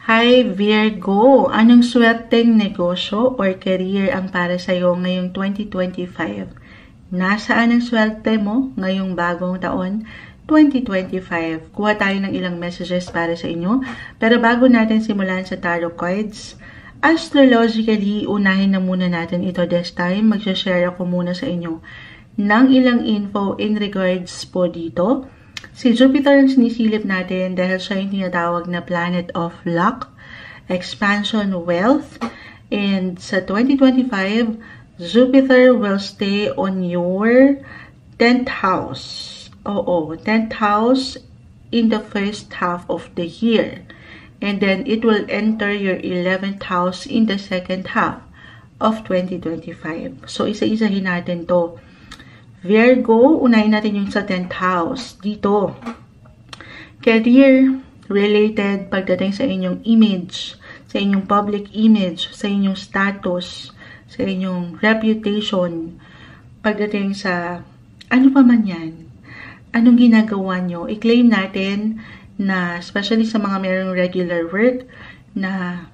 Hi Virgo! Anong swerteng negosyo or career ang para sa'yo ngayong 2025? Nasaan ang swerte mo ngayong bagong taon, 2025? Kuha tayo ng ilang messages para sa inyo. Pero bago natin simulan sa tarot cards, astrologically, unahin na muna natin ito this time. Mag-share ako muna sa inyo ng ilang info in regards po dito. Si Jupiter ang sinisilip natin dahil siya yung tinatawag na planet of luck, expansion, wealth. And sa 2025, Jupiter will stay on your 10th house. Oo, 10th house in the first half of the year. And then it will enter your 11th house in the second half of 2025. So isa-isahin natin to. Virgo, unahin natin yung sa 10th house. Dito, career-related pagdating sa inyong image, sa inyong public image, sa inyong status, sa inyong reputation, pagdating sa ano pa man yan, anong ginagawa nyo, i-claim natin na, especially sa mga mayroong regular work, na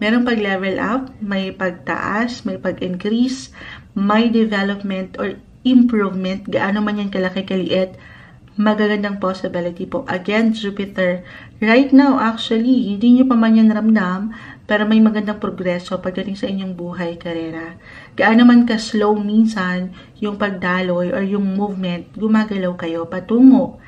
merong pag-level up, may pagtaas, may pag-increase, may development or improvement, gaano man yan kalaki kaliit, magagandang possibility po. Again, Jupiter, right now actually, hindi nyo pa man yan ramdam, pero may magandang progreso pagdating sa inyong buhay, karera. Gaano man ka-slow minsan, yung pagdaloy or yung movement, gumagalaw kayo patungo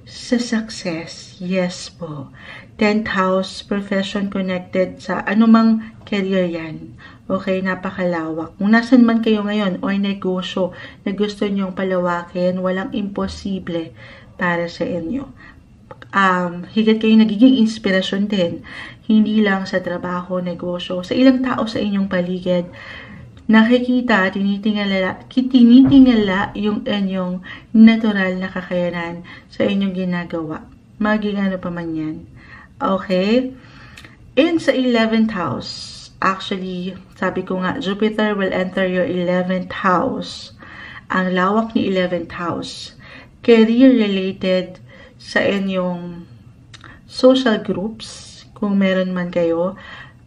sa success. Yes po. 10th house, profession connected sa anumang career yan. Okay, napakalawak. Kung nasan man kayo ngayon or negosyo na gusto nyong palawakin, walang imposible para sa inyo. Higit kayo nagiging inspirasyon din. Hindi lang sa trabaho, negosyo, sa ilang tao sa inyong paligid. Nakikita, tinitingala yung inyong natural na kakayanan sa inyong ginagawa. Maging ano pa man yan. Okay? And sa 11th house, actually, sabi ko nga, Jupiter will enter your 11th house. Ang lawak ni 11th house. Career-related sa inyong social groups, kung meron man kayo,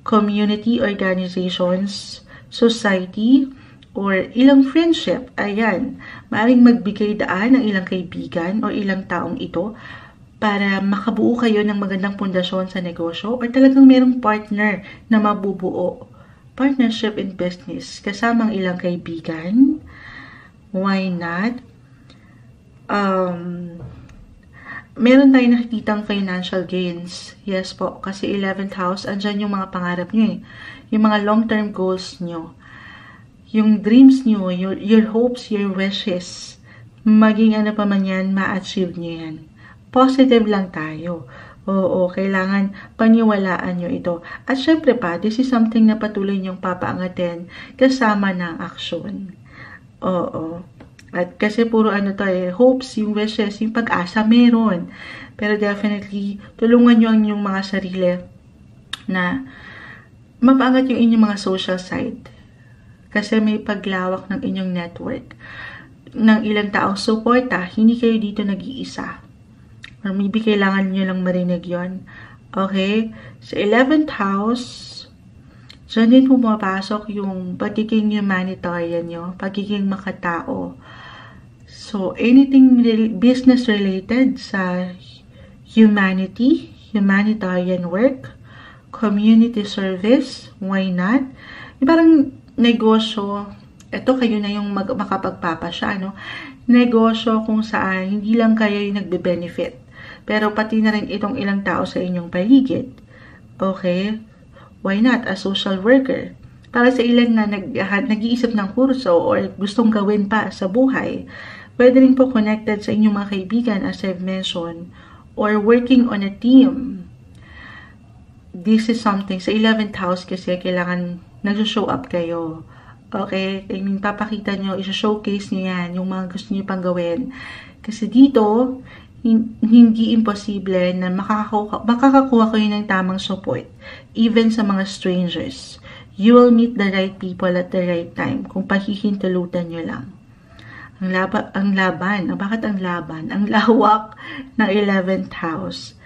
community organizations, society, or ilang friendship. Ayan, maaaring magbigay daan ng ilang kaibigan o ilang taong ito para makabuo kayo ng magandang pundasyon sa negosyo or talagang merong partner na mabubuo. Partnership in business, kasamang ilang kaibigan. Why not? Meron tayong nakikitang financial gains. Yes po, kasi 11th house, andyan yung mga pangarap nyo eh. Yung mga long-term goals nyo. Yung dreams nyo, your hopes, your wishes. Maging ano pa man yan, ma-achieve nyo yan. Positive lang tayo. Oo, kailangan paniwalaan nyo ito. At syempre pa, this is something na patuloy nyong papaangatin kasama ng aksyon. Oo. At kasi puro ano to eh, hopes, yung wishes, yung pag-asa meron. Pero definitely, tulungan nyo ang inyong mga sarili na mapaangat yung inyong mga social side. Kasi may paglawak ng inyong network. Ng ilang taong suporta, hindi kayo dito nag-iisa. Or maybe kailangan nyo lang marinig yon. Okay? Sa 11th house, dyan din pumapasok yung pagiging humanitarian nyo, pagiging makatao. So, anything business-related sa humanity, humanitarian work, community service, why not? Yung parang negosyo, ito kayo na yung makapagpapasya, no? Negosyo kung saan hindi lang kayo yung nagbe-benefit, pero pati na rin itong ilang tao sa inyong paligid. Okay? Why not? A social worker. Para sa ilan na nag-iisip ng kurso or gustong gawin pa sa buhay, pwede rin po connected sa inyong mga kaibigan as I've mentioned, or working on a team. This is something, sa 11th house kasi kailangan nag-show up kayo. Okay? I mean, papakita nyo, isa-showcase nyo yan, yung mga gusto nyo pang gawin. Kasi dito, hindi imposible na makakakuha kayo ng tamang support, even sa mga strangers. You will meet the right people at the right time kung pahihintulutan nyo lang. Ang laban, bakit ang laban? Ang lawak ng 11th house.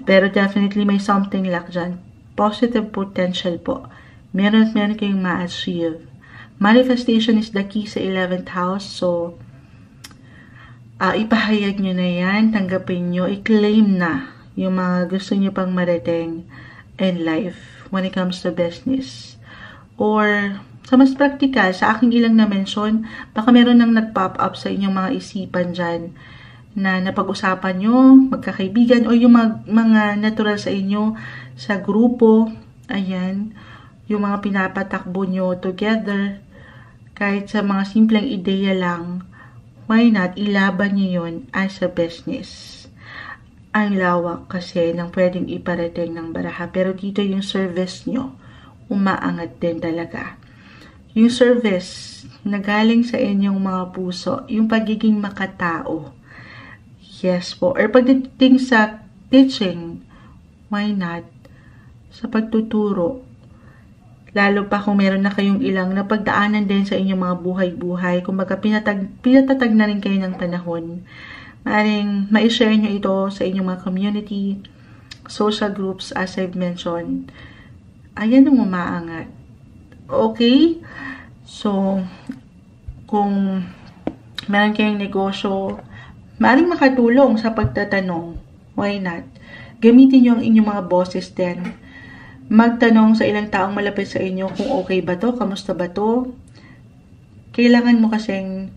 Pero definitely may something luck dyan. Positive potential po. Meron kayong ma-achieve. Manifestation is the key sa 11th house. So, ipahayag nyo na yan, tanggapin nyo, i-claim na yung mga gusto nyo pang marating in life when it comes to business. Or, sa mas practical, sa aking ilang na-mention, baka meron nang nag-pop up sa inyong mga isipan dyan na napag-usapan nyo, magkakaibigan, o yung mga natural sa inyo, sa grupo, ayan, yung mga pinapatakbo nyo together, kahit sa mga simpleng ideya lang, why not, ilaban nyo yun as a business. Ang lawak kasi ng pwedeng iparating ng baraha, pero dito yung service nyo, umaangat din talaga. Yung service na galing sa inyong mga puso, yung pagiging makatao. Yes po. Or pagdating sa teaching, why not? Sa pagtuturo. Lalo pa kung meron na kayong ilang napagdaanan din sa inyong mga buhay-buhay. Kung baga pinatatag na rin kayo ng panahon. Maaaring ma-share nyo ito sa inyong mga community, social groups as I've mentioned. Ayan ang umaangat. Okay? So, kung meron kayong negosyo, maaaring makatulong sa pagtatanong. Why not? Gamitin nyo ang inyong mga boses din. Magtanong sa ilang taong malapit sa inyo kung okay ba to, kamusta ba to. Kailangan mo kasing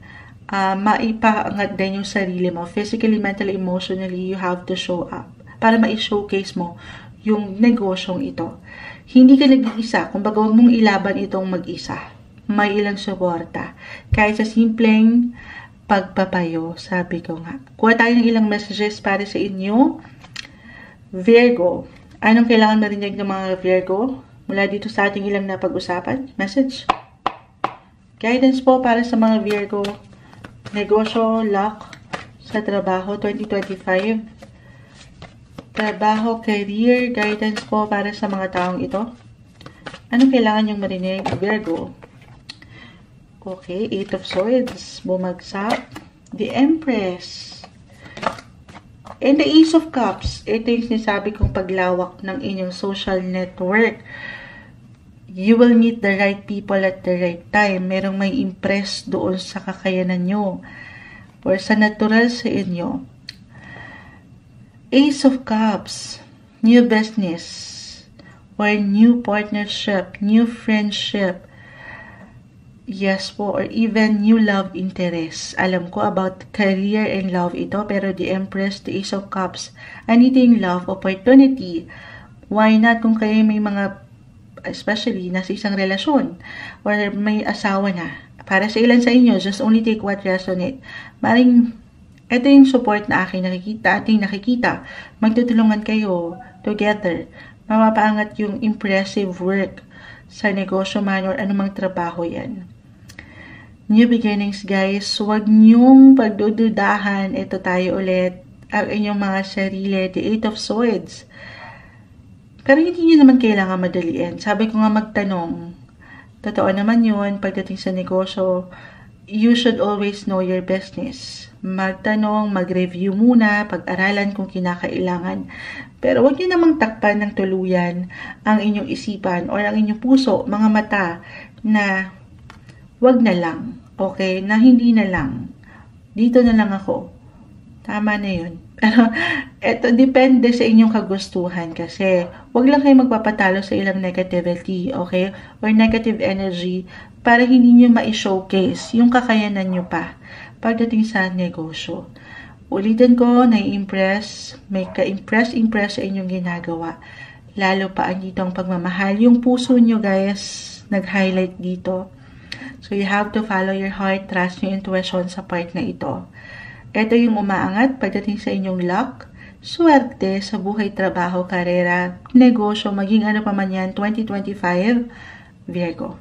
maipaangat din yung sarili mo. Physically, mentally, emotionally, you have to show up. Para ma-showcase mo yung negosyong ito. Hindi ka nag-iisa. Kung baga, huwag mong ilaban itong mag-isa. May ilang suporta. Kahit sa simpleng pagpapayo, sabi ko nga. Kuha tayo ng ilang messages para sa inyo. Virgo. Anong kailangan marinig ng mga Virgo? Mula dito sa ating ilang napag-usapan. Message. Guidance po para sa mga Virgo. Negosyo, luck, sa trabaho, 2025. Trabaho, career, guidance po para sa mga taong ito. Anong kailangan yung marinig, Virgo? Okay, 8 of Swords, bumagsak. The Empress. And the Ace of Cups. Ito yung sinasabi kong paglawak ng inyong social network. You will meet the right people at the right time. Merong may impress doon sa kakayanan nyo. Or sa natural sa inyo. Ace of Cups. New business. Or new partnership. New friendship. Yes po. Or even new love interest. Alam ko about career and love ito. Pero the Empress, the Ace of Cups. Anything love opportunity. Why not kung kayo may mga especially nasa isang relasyon or may asawa na. Para sa ilan sa inyo, just only take what resonate. Maring, ito yung support na ating nakikita. Magtutulungan kayo together. Mapapaangat yung impressive work sa negosyo man or anumang trabaho yan. New beginnings, guys. Huwag niyong pagdududahan. Ito tayo ulit. Ang inyong mga sarili. The Eight of Swords. Pero hindi nyo naman kailangan madaliin. Sabi ko nga magtanong. Totoo naman yun. Pagdating sa negosyo, you should always know your business. Magtanong, mag-review muna, pag-aralan kung kinakailangan. Pero huwag nyo namang takpan ng tuluyan ang inyong isipan or ang inyong puso, mga mata, na wag na lang. Okay? Na hindi na lang. Dito na lang ako. Tama na yun. Pero, eto, depende sa inyong kagustuhan kasi wag lang kayo magpapatalo sa ilang negativity, okay? Or negative energy para hindi nyo ma-showcase yung kakayanan nyo pa pagdating sa negosyo. Ulitin ko, nai-impress, may ka-impress sa inyong ginagawa. Lalo pa ang dito ang pagmamahal. Yung puso nyo, guys, nag-highlight dito. So, you have to follow your heart, trust your intuition sa part na ito. Ito yung umaangat pagdating sa inyong luck, swerte sa buhay, trabaho, karera, negosyo, maging ano pa man yan, 2025, Virgo.